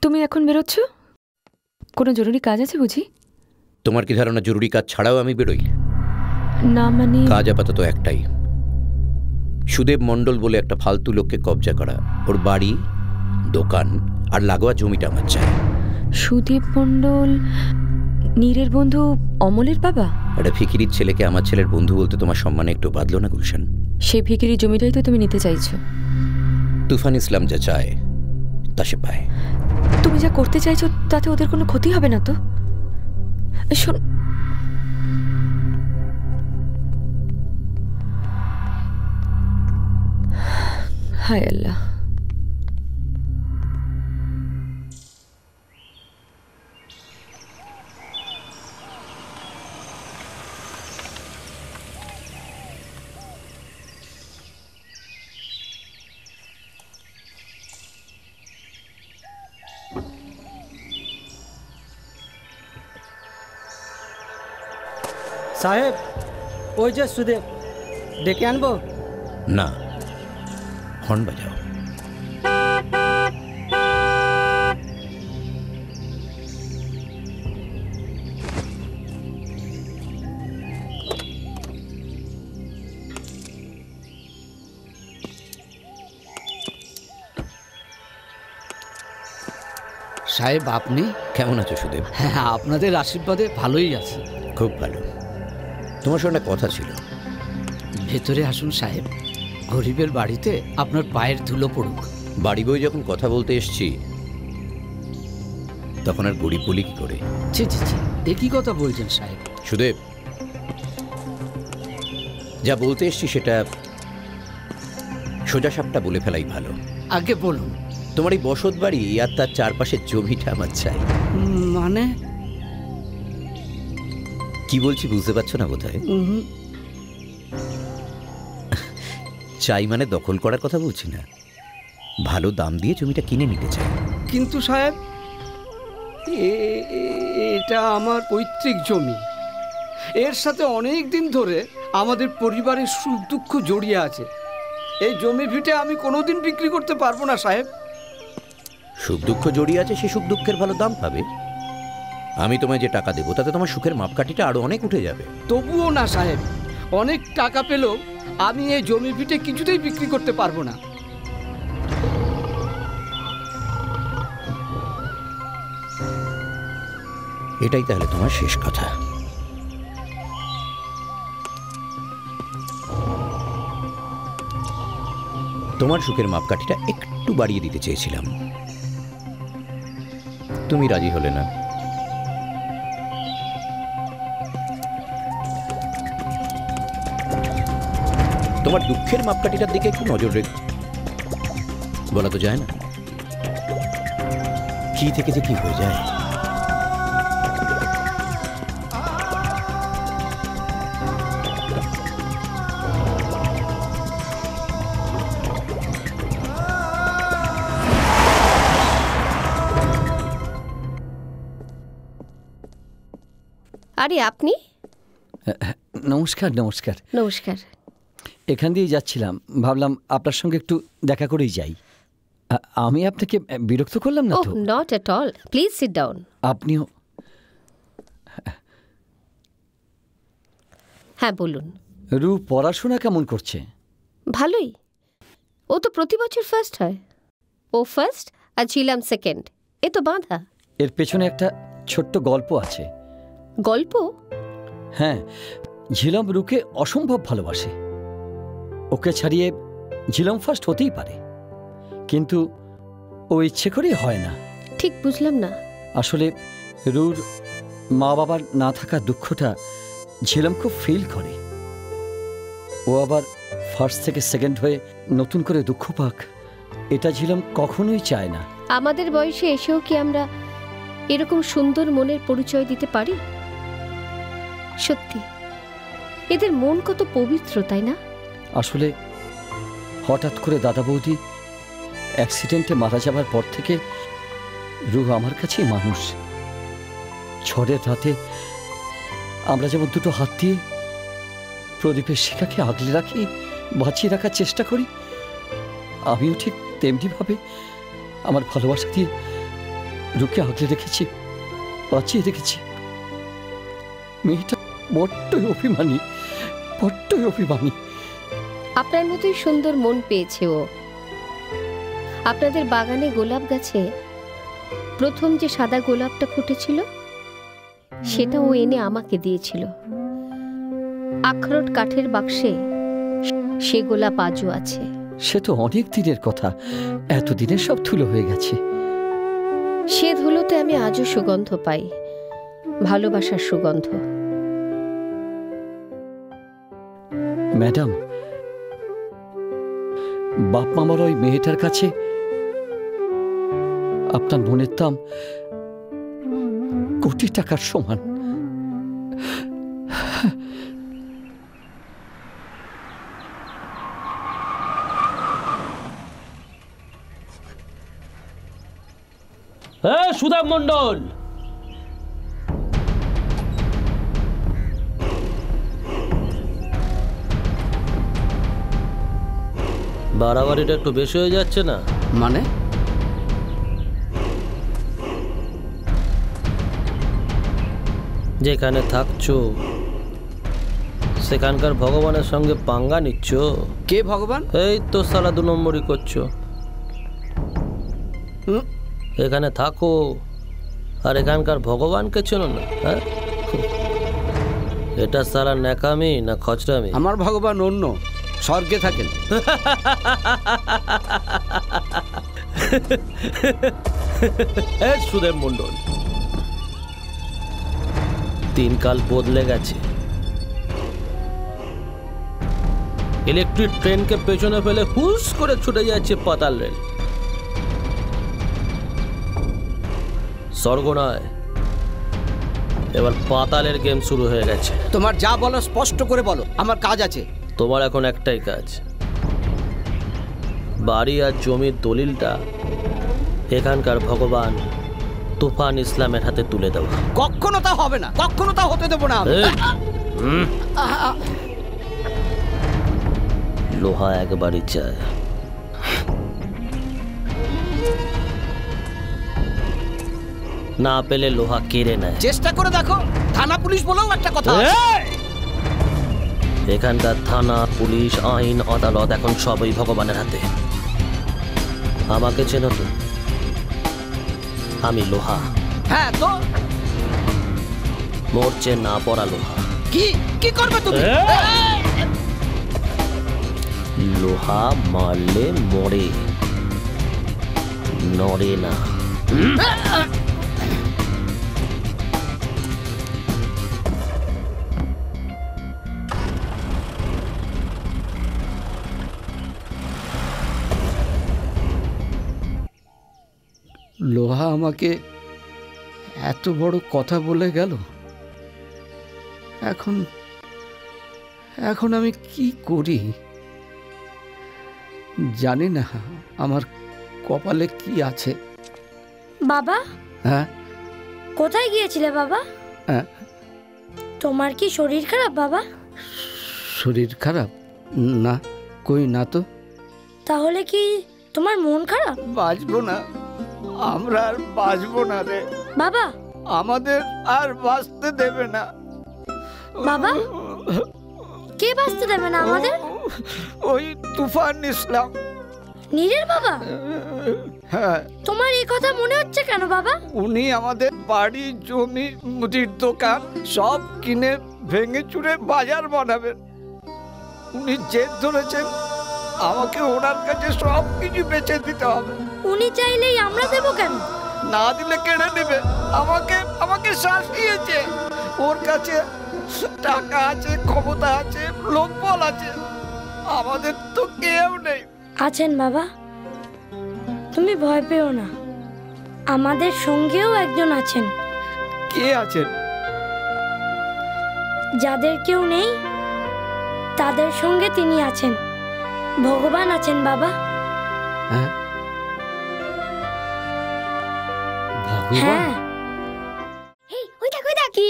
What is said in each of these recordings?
তুমি এখন বেরোচ্ছ? কোনো জরুরি কাজ আছে বুঝি? তোমার কি ধারণা জরুরি কাজ ছাড়াও আমি বেরোই? না মানে কাজ আপাতত একটাই, সুদেব মণ্ডল বলে একটা ফালতু লোককে কবজা করা। ওর বাড়ি, দোকান আর লাগোয়া জমিটা আমার চাই। সুদেব মণ্ডল নীরের বন্ধু অমলের বাবা? একটা ফিকিরির ছেলেকে আমার ছেলের বন্ধু বলতে তোমার সম্মানে একটু বাঁধলো না গুলশান? সেই ফিকিরি জমিটাই তো তুমি নিতে চাইছো। তুফান ইসলাম যা চায় তা সে পায়। তুমি যা করতে চাইছো তাতে ওদের কোনো ক্ষতি হবে না তো? শোন, হায় আল্লাহ, সাহেব ওই যে সুদেব, ডেকে আনবো? না, হর্ন বাজাও। সাহেব আপনি কেমন আছো সুদেব? হ্যাঁ, আপনাদের আশীর্বাদে ভালোই আছে। খুব ভালো। তোমার সঙ্গে একটা কথা ছিল। ভেতরে আসুন সাহেব, গরিবের বাড়িতে আপনার পায়ের ধুলো পড়ুক। বাড়ি বই যখন কথা বলতে এসছি তখন আর গরিব বলি কি করে? ছি ছি ছি, একই কথা বলছেন সাহেব। সুদেব, যা বলতে এসছি সেটা সোজা সাপটা বলে ফেলাই ভালো। আগে বলুন। তোমার এই বসত বাড়ি আর তার চারপাশের জমিটা আমার চাই। মানে কি বলছি বুঝতে পারছো না বোধহয়? চাই মানে দখল করার কথা বলছি না, ভালো দাম দিয়ে জমিটা কিনে নিতে চাই। কিন্তু সাহেব এটা আমার পৈতৃক জমি, এর সাথে অনেক দিন ধরে আমাদের পরিবারের সুখ দুঃখ জড়িয়ে আছে। এই জমি ভিটে আমি কোনোদিন বিক্রি করতে পারবো না সাহেব। সুখ দুঃখ জড়িয়ে আছে, সে সুখ দুঃখের ভালো দাম পাবে। আমি তোমায় যে টাকা দেবো তাতে তোমার সুখের মাপকাঠিটা আরো অনেক উঠে যাবে। তবুও না সাহেব, অনেক টাকা পেলেও আমি এই জমি ভিটে কিছুতেই বিক্রি করতে পারবো না। এটাই তাহলে তোমার শেষ কথা? তোমার সুখের মাপকাঠিটা একটু বাড়িয়ে দিতে চেয়েছিলাম, তুমি রাজি হলে না। তোমার দুঃখের মাপকাঠিটার দিকে একটু নজর রেখ। বলা তো যায় না কি থেকে যে কি হয়ে যায়। আরে আপনি? নমস্কার। নমস্কার। নমস্কার। এখান দিয়েই যাচ্ছিলাম, ভাবলাম আপনার সঙ্গে একটু দেখা করেই যাই। আমি আপনাকে বিরক্ত করলাম না তো? Oh, not at all, please sit down. আপনিও? হ্যাঁ বলুন। রু পড়াশোনা কেমন করছে? ভালোই, ও তো প্রতি বছর ফার্স্ট হয়। ও ফার্স্ট আর ছিলাম সেকেন্ড, এ তো বাঁধা। এর পেছনে একটা ছোট্ট গল্প আছে। গল্প? হ্যাঁ, ঝিলম রুকে অসম্ভব ভালোবাসে। ওকে ছাড়িয়ে ঝিলম ফার্স্ট হতেই পারে, কিন্তু ও ইচ্ছে করেই হয় না। ঠিক বুঝলাম না। আসলে রুর মা বাবার না থাকা দুঃখটা ঝিলম খুব ফিল করে। ও আবার ফার্স্ট থেকে সেকেন্ড হয়ে নতুন করে দুঃখ পাক, এটা ঝিলম কখনোই চায় না। আমাদের বয়সে এসেও কি আমরা এরকম সুন্দর মনের পরিচয় দিতে পারি? সত্যি এদের মন কত পবিত্র, তাই না? আসলে হঠাৎ করে দাদা বৌদি অ্যাক্সিডেন্টে মারা যাবার পর থেকে রুহ আমার কাছেই মানুষ। ঝড়ের রাতে আমরা যেমন দুটো হাত দিয়ে প্রদীপের শিখাকে আগলে রাখি, বাঁচিয়ে রাখার চেষ্টা করি, আমিও ঠিক তেমনিভাবে আমার ভালোবাসা দিয়ে রুকে আগলে রেখেছি, বাঁচিয়ে রেখেছি। মেয়েটা বড্ডই অভিমানী, বড্ডই অভিমানী। আপনার মতোই সুন্দর মন পেয়েছে ও। আপনাদের বাগানে গোলাপ গাছে প্রথম যে সাদা গোলাপটা ফুটেছিল সেটা ও এনে আমাকে দিয়েছিল। আখরোট কাঠের বাক্সে সে গোলাপ আজও আছে। সে তো অনেক দিনের কথা, এতদিনের সব ধুলো হয়ে গেছে। সে ধুলোতে আমি আজও সুগন্ধ পাই, ভালোবাসার সুগন্ধ। ম্যাডাম, বাপ মামার ওই মেয়েটার কাছে আপনার মনের দাম কোটি টাকার সমান। সুদাম মন্ডল, বাড়াবাড়িটা একটু বেশি হয়ে যাচ্ছে না? মানে যেখানে থাকছো সেখানকার ভগবানের সঙ্গে পাঙ্গা নিচ্ছ। কে ভগবান? এই তো সালা 2 নম্বরই করছো। হুম? এখানে থাকো আর এখানকার ভগবানকে চেনো না? হ্যাঁ, এটা সালা ন্যাকামি না খচরামি? আমার ভগবান অন্য, স্বর্গে থাকেন। সুদেব মন্ডল, দিনকাল বদলে গেছে। ইলেকট্রিক ট্রেনকে পেছনে ফেলে হুস করে ছুটে যাচ্ছে পাতাল রেল। স্বর্গ নয়, এবার পাতালের গেম শুরু হয়ে গেছে। তোমার যা বলো স্পষ্ট করে বলো, আমার কাজ আছে। তোমার এখন একটাই কাজ, বাড়ি আর জমির দলিলটা এখানকার ভগবান তুফান ইসলামের হাতে তুলে দেওয়া। কখনো তা হবে না, কখনো তা হতে দেবো না। লোহা একবারই চায়। না পেলে লোহা কেড়ে নেয়। চেষ্টা করে দেখো, থানা পুলিশ বলেও একটা কথা। এখানকার থানা পুলিশ আইন আদালত এখন সবই ভগবানের হাতে। আমাকে চেনো তো? আমি লোহা। হ্যাঁ তো মরচে না পড়া লোহা। কি কি করবে তুমি? লোহা মারলে মরে, নড়ে না। লোহা আমাকে এত বড় কথা বলে গেল। এখন এখন আমি কি করি জানি না। আমার কপালে কি আছে। বাবা, হ্যাঁ কোথায় গিয়েছিলে বাবা? হ্যাঁ, তোমার কি শরীর খারাপ বাবা? শরীর খারাপ? না, কই না তো। তাহলে কি তোমার মন খারাপ? বাঁচবো না, আমরা আর বাঁচবো না রে বাবা। আমাদের আর বাঁচতে দেবে না বাবা, কে বাঁচতে দেবে না আমাদের? ওই তুফান ইসলাম। নীরের বাবা? হ্যাঁ। তোমার এই কথা মনে হচ্ছে কেন বাবা? উনি আমাদের বাড়ি, জমি, মুদির দোকান সব কিনে ভেঙে চুরে বাজার বানাবেন। উনি জেদ ধরেছেন আমাকে ওনার কাছে সব কিছু বেচে দিতে হবে। উনি চাইলেই আমরা দেব কেন? না দিলে কেড়ে নেবে। আমাকে শাসিয়েছে। ওর কাছে টাকা আছে, ক্ষমতা আছে, লোকবল আছে। আমাদের তো কেউ নেই। আছেন বাবা, তুমি ভয় পেও না। আমাদের সঙ্গেও একজন আছেন। কে আছেন? যাদের কেউ নেই তাদের সঙ্গে তিনি আছেন। ভগবান আছেন বাবা। হ্যাঁ, হ্যাঁ। এই ওই দেখ কি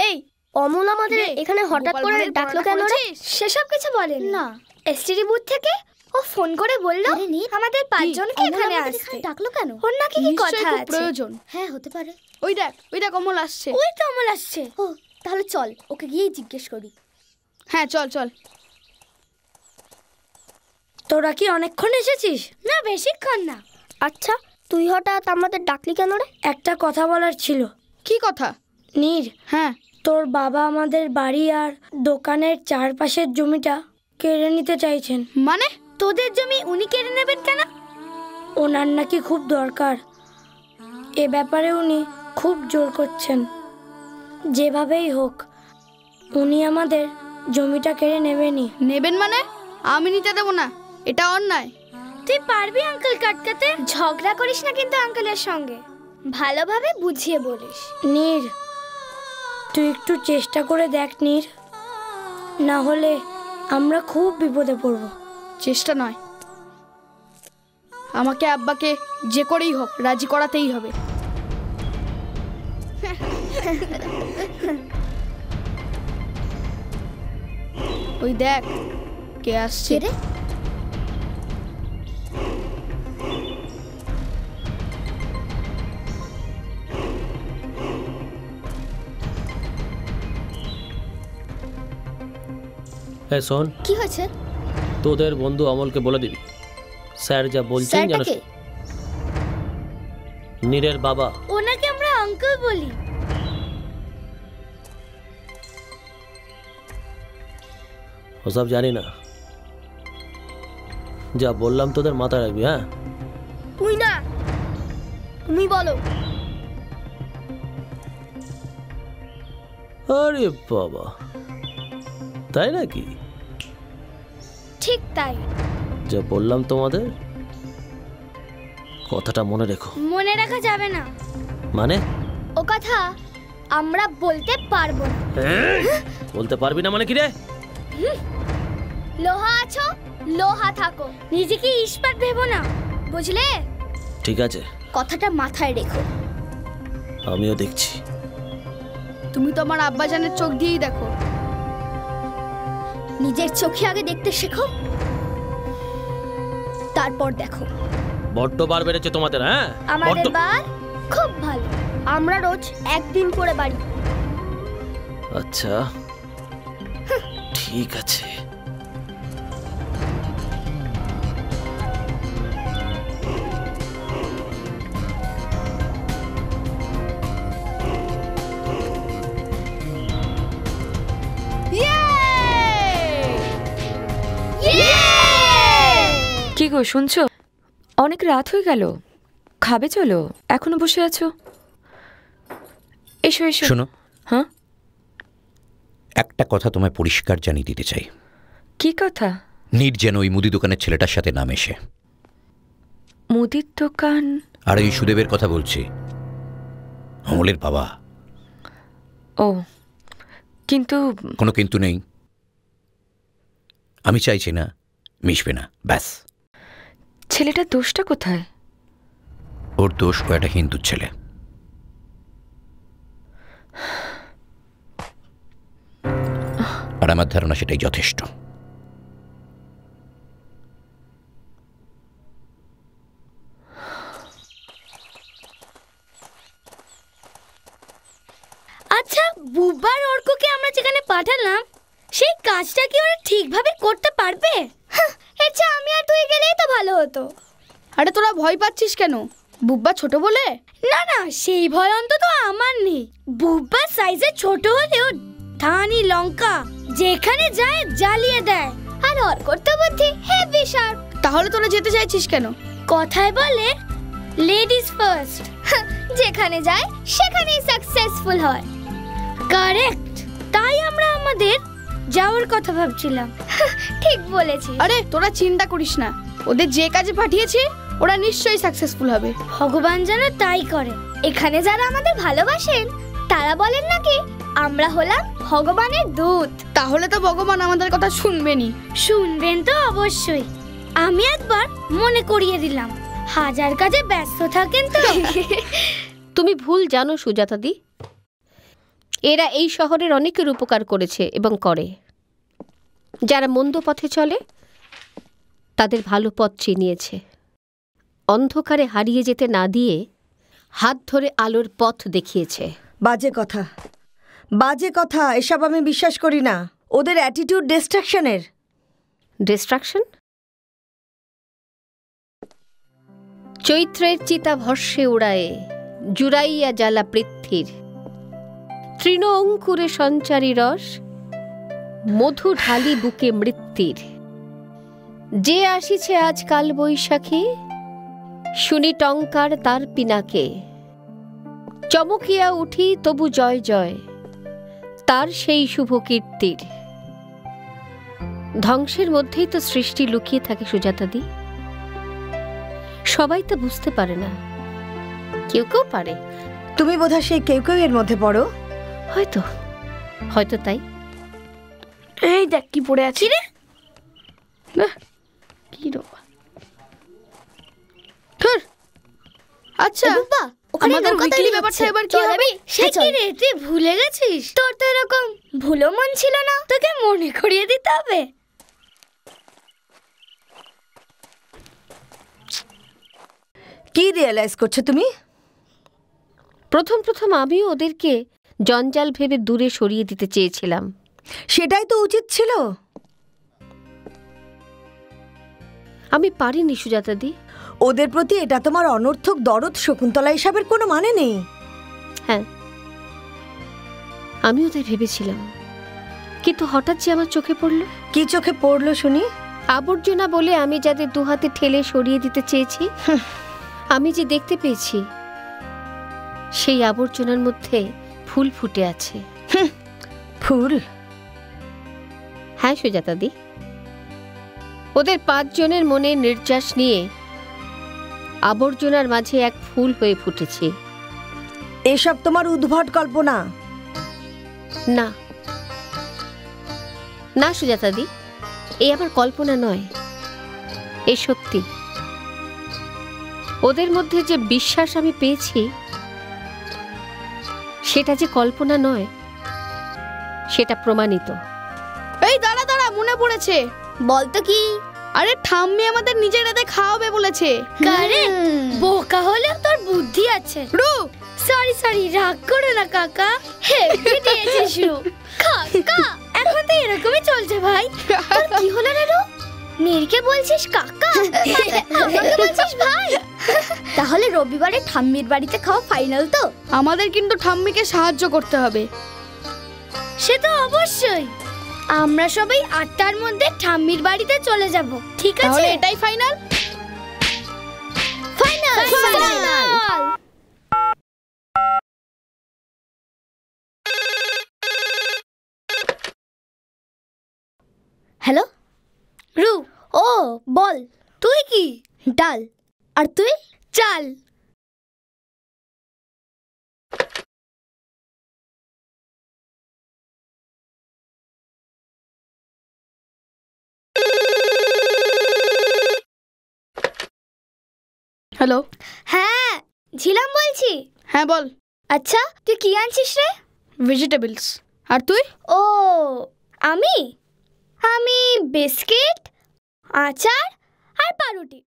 এই অমল আমাদের এখানে হঠাৎ করে ডাকলো কেন রে? সেসব কিছু বলেন না। এসটিডি বুথ থেকে ও ফোন করে বলল আমাদের 5 জনকে এখানে আসতে। ডাকলো কেন? ওর নাকি কি কথা আছে? প্রয়োজন। হ্যাঁ হতে পারে। ওই দেখ অমল আসছে। ওই তো অমল আসছে। ও তাহলে চল ওকে গিয়ে জিজ্ঞেস করি। হ্যাঁ চল। তোরা কি অনেকক্ষণ এসেছিস? না বেশিক্ষণ না। আচ্ছা তুই হঠাৎ আমাদের ডাকলি কেন রে? একটা কথা বলার ছিল। কি কথা? নীর, হ্যাঁ তোর বাবা আমাদের বাড়ি আর দোকানের চারপাশের জমিটা কেড়ে নিতে চাইছেন। মানে? তোদের জমি উনি কেড়ে নেবেন কেন? ওনার নাকি খুব দরকার। এ ব্যাপারে উনি খুব জোর করছেন। যেভাবেই হোক উনি আমাদের জমিটা কেড়ে নেবেনই। নেবেন মানে? আমি নিতে দেবো না, এটা অন্যায়। তুই পারবি আঙ্কেল কাটকাতে? ঝগড়া করিস না কিন্তু আঙ্কেলের সঙ্গে, ভালোভাবে বুঝিয়ে বলিস। নীর, তুই একটু চেষ্টা করে দেখ নীর, না হলে আমরা খুব বিপদে পড়ব। চেষ্টা নয়, আমাকে আব্বাকে যে করেই হোক রাজি করাতেই হবে। ওই দেখ কে আসছে রে। হ্যাঁ শোন, কি হয়েছে? তোদের বন্ধু অমলকে বলে দিবি স্যার যা বলছেন জানো। নীরের বাবা। ওনাকে আমরা আঙ্কেল বলি। ওসব জানি না, যা বললাম তোদের মাথায় রাখবি। হ্যাঁ তুই না, তুমি বলো। আরে বাবা, তাই নাকি? ঠিক তাই। যা বললাম তোমাদের কথাটা মনে রেখো। মনে রাখা যাবে না। মানে? ও কথা আমরা বলতে পারবো না। বলতে পারবি না মানে কি রে? লোহা আছো, লোহা থাকো, নিজেকে ইস্পাত ভেবো না, বুঝলে? ঠিক আছে, কথাটা মাথায় রেখো। আমিও দেখছি। তুমি তো আমার আব্বাজানের চোখ দিয়েই দেখো। নিজের চোখে আগে দেখতে শেখো, তারপর দেখো। বড্ড বার বেড়েছে তোমাদের। হ্যাঁ আমাদের বার খুব ভালো, আমরা রোজ একদিন করে বাড়ি। আচ্ছা ঠিক আছে। কি গো শুনছো? অনেক রাত হয়ে গেল, খাবে চলো? এখনো বসে আছো? এসো এসো। শোনো, হ্যাঁ একটা কথা তোমায় পরিষ্কার জানিয়ে দিতে চাই। কি কথা? নীর যেন ওই মুদি দোকানের ছেলেটার সাথে না মেশে। মুদির দোকান? আর এই সুদেবের কথা বলছি, অমলের বাবা। ও, কিন্তু কোনো কিন্তু নেই। আমি চাইছি না মিশবে না, ব্যাস। ছেলেটার দোষটা কোথায়? ওর দোষ ও একটা হিন্দুর ছেলে। আর আমার ধারণা সেটাই যথেষ্ট। আচ্ছা বুবার অর্ককে আমরা যেখানে পাঠালাম সেই কাজটা কি ওরা ঠিকভাবে করতে পারবে? আচ্ছা আমি আর তুই গেলেই তো ভালো হতো। আরে তোরা ভয় পাচ্ছিস কেন? বুব্বা ছোট বলে? না না, সেই ভয় অন্তত আমার নেই। বুব্বা সাইজে ছোট হলেও ধানি লঙ্কা যেখানে যায় জ্বালিয়ে দেয়। আর অর্কর তো বুদ্ধি হেভি শার্প। তাহলে তোরা যেতে চাইছিস কেন? কথায় বলে লেডিজ ফার্স্ট, যেখানে যায় সেখানেই সাকসেসফুল হয়। কারেক্ট, তাই আমরা আমাদের যাওয়ার কথা ভাবছিলাম। ঠিক বলেছিস। আরে তোরা চিন্তা করিস না, ওদের যে কাজে পাঠিয়েছি ওরা নিশ্চয়ই সাকসেসফুল হবে। ভগবান যেন তাই করে। এখানে যারা আমাদের ভালোবাসেন তারা বলেন নাকি আমরা হলাম ভগবানের দূত। তাহলে তো ভগবান আমাদের কথা শুনবেনই। শুনবেন তো অবশ্যই। আমি একবার মনে করিয়ে দিলাম, হাজার কাজে ব্যস্ত থাকেন তো। তুমি ভুল জানো সুজাতাদি, এরা এই শহরের অনেকের উপকার করেছে এবং করে। যারা মন্দ পথে চলে তাদের ভালো পথ চিনিয়েছে। অন্ধকারে হারিয়ে যেতে না দিয়ে হাত ধরে আলোর পথ দেখিয়েছে। বাজে কথা, বাজে কথা, এসব আমি বিশ্বাস করি না। ওদের অ্যাটিটিউড ডিস্ট্রাকশনের। ডিস্ট্রাকশন? চৈত্রের চিতা ভস্যে উড়ায়ে জুড়াইয়া জ্বালা পৃথ্বীর, তৃণ অঙ্কুরে সঞ্চারী রস মধু ঢালি বুকে মৃত্যুর। যে আসিছে আজ কাল বৈশাখী, শুনি টঙ্কার তার পিনাকে। চমকিয়া উঠি তবু জয় জয়, তার সেই শুভ কীর্তির। ধ্বংসের মধ্যেই তো সৃষ্টি লুকিয়ে থাকে সুজাতাদি। সবাই তা বুঝতে পারে না, কেউ কেউ পারে। তুমি বোধহয় সেই কেউ কেউ এর মধ্যে পড়ো। হয়তো, হয়তো তাই। এই দেখ কি পড়ে আছি রে। কি রবা। আচ্ছা বাবা, আমাদের উইকলি ব্যাপারটা এবার কি হবে? সে কি রে, তুই ভুলে গেছিস? তোর তো এরকম ভুলো মন ছিল না, তোকে মনে করিয়ে দিতে হবে। কি রিয়েলাইজ করছো তুমি? প্রথম প্রথম আমিও ওদেরকে জঞ্জাল ভেবে দূরে সরিয়ে দিতে চেয়েছিলাম। সেটাই তো উচিত ছিল। আমি পারিনি সুজাতাদি। ওদের প্রতি এটা তোমার অনর্থক দরদ শকুন্তলা হিসাবের কোনো মানে নেই। হ্যাঁ, আমিও তাই ভেবেছিলাম, কিন্তু হঠাৎ যে আমার চোখে পড়ল। কি চোখে পড়লো শুনি? আবর্জনা বলে আমি যাদের দুহাতে ঠেলে সরিয়ে দিতে চেয়েছি, আমি যে দেখতে পেয়েছি সেই আবর্জনার মধ্যে ফুল ফুটে আছে। ফুল? হ্যাঁ সুজাতাদি, ওদের 5 জনের মনে নির্যাস নিয়ে আবর্জনার মাঝে এক ফুল হয়ে ফুটেছে। এসব তোমার উদ্ভট কল্পনা। না না সুজাতাদি, এ আমার কল্পনা নয়, এ সত্যি। ওদের মধ্যে যে বিশ্বাস আমি পেয়েছি সেটা যে কল্পনা নয়, সেটা প্রমাণিত। এই দাঁড়া দাঁড়া, মনে পড়েছে। বলতো কি? আরে ঠাম্মি আমাদের নিজের রাতে খাওয়াবে বলেছে। কারেক্ট, বোকা হলেও তোর বুদ্ধি আছে। রু, সরি সরি, রাগ করো না কাকা। হেভি দিয়েছিস রু। কাকা এখন তো এরকমই চলছে ভাই। তোর কি হলো রে রু? নীরকে বলছিস কাকা, আমাকে বলছিস ভাই। তাহলে রবিবারে ঠাম্মির বাড়িতে খাওয়া ফাইনাল তো? আমাদের কিন্তু ঠাম্মিকে সাহায্য করতে হবে। সে তো অবশ্যই। আমরা সবাই 8টার মধ্যে ঠাম্মির বাড়িতে চলে যাব, ঠিক আছে? তাহলে এটাই ফাইনাল। Final final. হ্যালো রু। ও বল। তুই কি? ডাল। আর তুই? চাল। হ্যালো। হ্যাঁ ঝিলাম বলছি। হ্যাঁ বল। আচ্ছা তুই কি আনছিস রে? ভেজিটেবলস। আর তুই? ও আমি বিস্কিট, আচার আর পাউরুটি।